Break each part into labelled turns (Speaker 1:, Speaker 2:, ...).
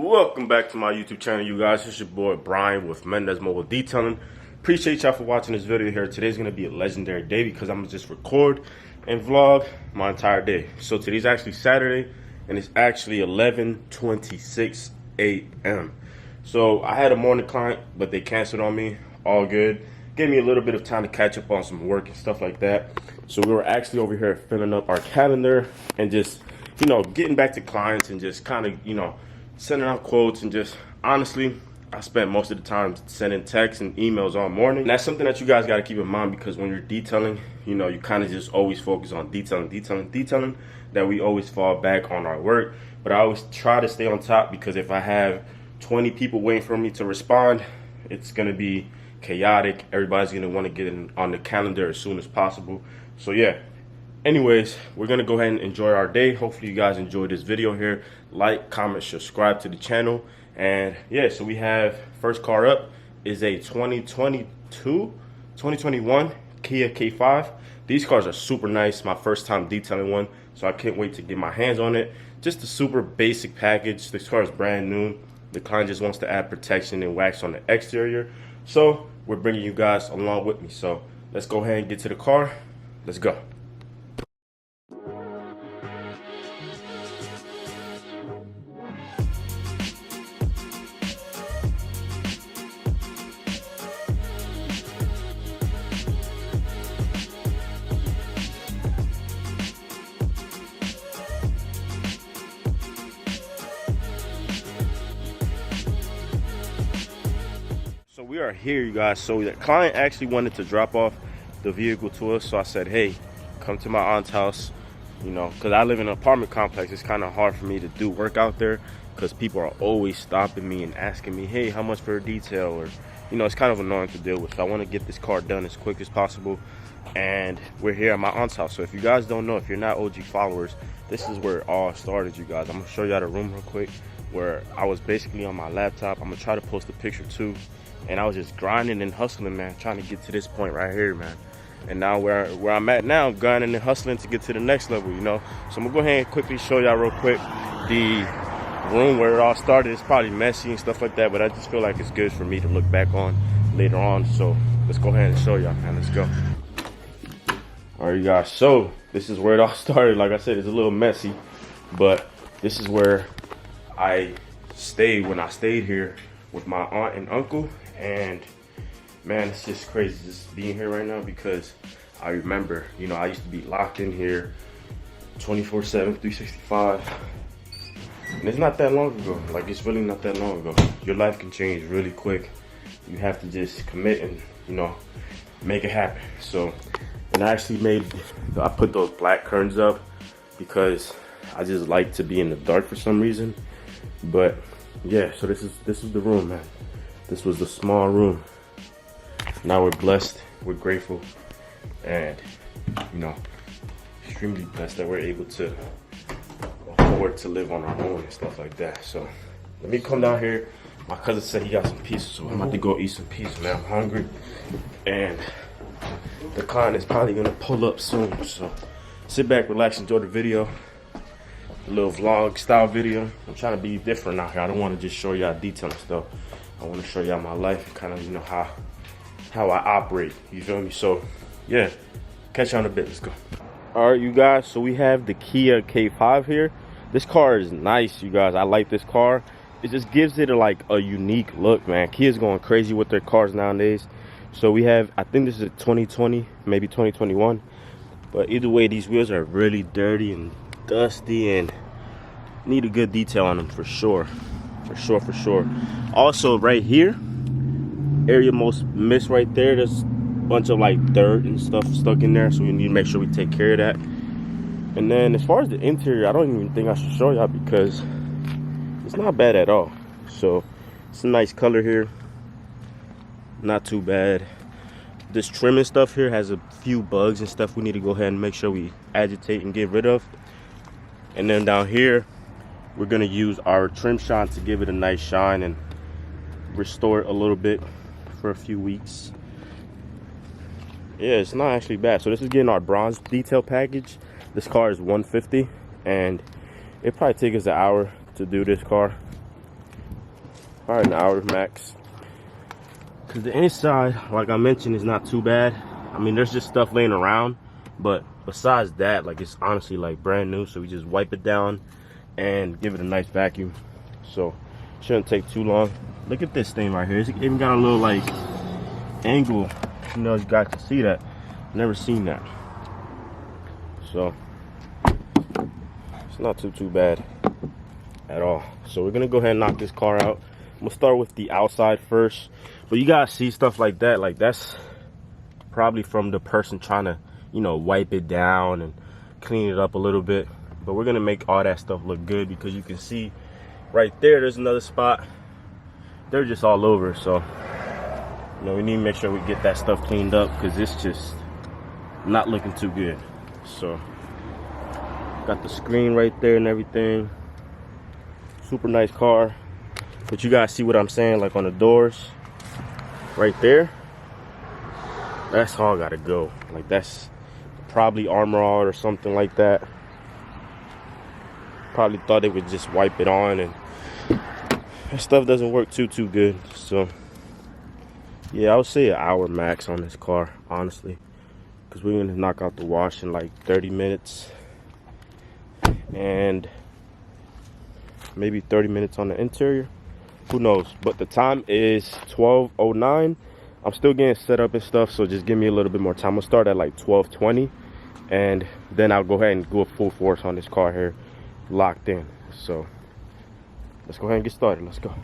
Speaker 1: Welcome back to my YouTube channel, you guys. It's your boy Brian with Mendez Mobile Detailing. Appreciate y'all for watching this video here. Today's gonna be a legendary day because I'm gonna just record and vlog my entire day. So today's actually Saturday and it's actually 11:26 a.m. So I had a morning client, but they canceled on me. All good. Gave me a little bit of time to catch up on some work and stuff like that. So we were actually over here filling up our calendar and just, getting back to clients and just kind of, sending out quotes. And just honestly, I spent most of the time sending texts and emails all morning. And that's something that you guys got to keep in mind, because when you're detailing, you kind of just always focus on detailing, that we always fall back on our work. But I always try to stay on top, because if I have 20 people waiting for me to respond, it's going to be chaotic. Everybody's going to want to get in on the calendar as soon as possible. So yeah, anyways, we're going to go ahead and enjoy our day. Hopefully you guys enjoyed this video here. Like, comment, subscribe to the channel. And yeah, so we have first car up is a 2021 Kia K5. These cars are super nice. My first time detailing one, so I can't wait to get my hands on it. Just a super basic package. This car is brand new. The client just wants to add protection and wax on the exterior, so we're bringing you guys along with me. So let's go ahead and get to the car. Let's go. So we are here, you guys. So the client actually wanted to drop off the vehicle to us, so I said, hey, come to my aunt's house, because I live in an apartment complex. It's kind of hard for me to do work out there because people are always stopping me and asking me, hey, how much for a detail? Or it's kind of annoying to deal with. So I want to get this car done as quick as possible, and we're here at my aunt's house. So if you guys don't know, if you're not OG followers, this is where it all started, you guys. I'm gonna show you the room real quick, where I was basically on my laptop. I'm gonna try to post a picture too. And I was just grinding and hustling, man, trying to get to this point right here, man. And now where I'm at now, I'm grinding and hustling to get to the next level, So I'm gonna go ahead and quickly show y'all real quick the room where it all started. It's probably messy and stuff like that, but I just feel like it's good for me to look back on later on. So let's go ahead and show y'all, man. Let's go. All right, you guys. So this is where it all started. Like I said, it's a little messy, but this is where I stayed when I stayed here with my aunt and uncle. And man, it's just crazy just being here right now, because I remember, I used to be locked in here 24/7, 365. And it's not that long ago. Like, it's really not that long ago. Your life can change really quick. You have to just commit and, make it happen. So, and I actually I put those black curtains up because I just like to be in the dark for some reason. But yeah, so this is the room, man. This was the small room. Now we're blessed, we're grateful, and extremely blessed that we're able to afford to live on our own and stuff like that. So let me come down here. My cousin said he got some pizza, so I'm about to go eat some pizza, man. I'm hungry, and the client is probably gonna pull up soon. So sit back, relax, enjoy the video. A little vlog style video. I'm trying to be different out here. I don't want to just show y'all detailing stuff. I want to show y'all my life and kind of, how I operate. You feel me? So yeah, catch you on a bit. Let's go. All right, you guys. So we have the Kia K5 here. This car is nice, you guys. I like this car. It just gives it a unique look, man. Kia's going crazy with their cars nowadays. So we have, I think this is a 2020, maybe 2021. But either way, these wheels are really dirty and dusty and need a good detail on them for sure. For sure. Also right here, area most missed right there, there's a bunch of dirt and stuff stuck in there, so we need to make sure we take care of that. And then as far as the interior, I don't even think I should show y'all because it's not bad at all. So it's a nice color here, not too bad. This trim and stuff here has a few bugs and stuff we need to go ahead and make sure we agitate and get rid of. And then down here, we're gonna use our trim shine to give it a nice shine and restore it a little bit for a few weeks. Yeah, it's not actually bad. So this is getting our bronze detail package. This car is $150, and it probably take us an hour to do this car. Probably an hour max. Because the inside, like I mentioned, is not too bad. I mean, there's just stuff laying around, but besides that, like, it's honestly like brand new. So we just wipe it down and give it a nice vacuum. So shouldn't take too long. Look at this thing right here. It's even got a little like angle. You know, you guys can see that. Never seen that. So it's not too bad at all. So we're gonna go ahead and knock this car out. I'm gonna start with the outside first. But you guys see stuff like that, like that's probably from the person trying to, you know, wipe it down and clean it up a little bit. But we're gonna make all that stuff look good, because you can see right there's another spot. They're just all over. So, you know, we need to make sure we get that stuff cleaned up, because it's just not looking too good. So got the screen right there and everything. Super nice car. But you guys see what I'm saying, like on the doors right there, that's all gotta go. Like, that's probably Armor All or something like that. Probably thought they would just wipe it on, and that stuff doesn't work too good. So yeah, I would say an hour max on this car, honestly, because we're gonna knock out the wash in like 30 minutes and maybe 30 minutes on the interior. Who knows? But the time is 12:09. I'm still getting set up and stuff, so just give me a little bit more time. I'll start at like 12:20, and then I'll go ahead and go full force on this car here, locked in. So let's go ahead and get started. Let's go.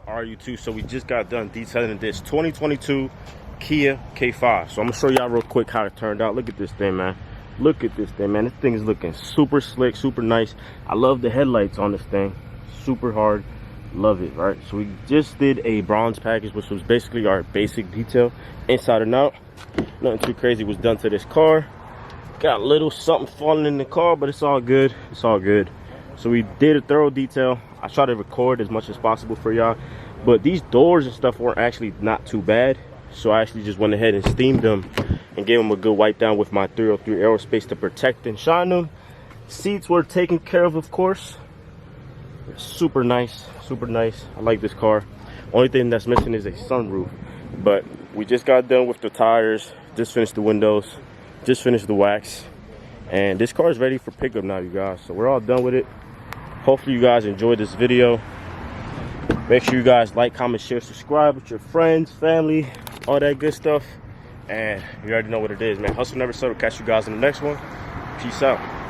Speaker 1: RU2. So we just got done detailing this 2022 Kia K5. So I'm gonna show y'all real quick how it turned out. Look at this thing, man. Look at this thing, man. This thing is looking super slick, super nice. I love the headlights on this thing. Super hard. Love it, right? So we just did a bronze package, which was basically our basic detail, inside and out. Nothing too crazy was done to this car. Got a little something falling in the car, but it's all good. It's all good. So we did a thorough detail. I try to record as much as possible for y'all, but these doors and stuff weren't actually not too bad. So I actually just went ahead and steamed them and gave them a good wipe down with my 303 Aerospace to protect and shine them. Seats were taken care of course. Super nice, super nice. I like this car. Only thing that's missing is a sunroof. But we just got done with the tires, just finished the windows, just finished the wax. And this car is ready for pickup now, you guys. So we're all done with it. Hopefully you guys enjoyed this video. Make sure you guys like, comment, share, subscribe with your friends, family, all that good stuff. And you already know what it is, man. Hustle never settle. Catch you guys in the next one. Peace out.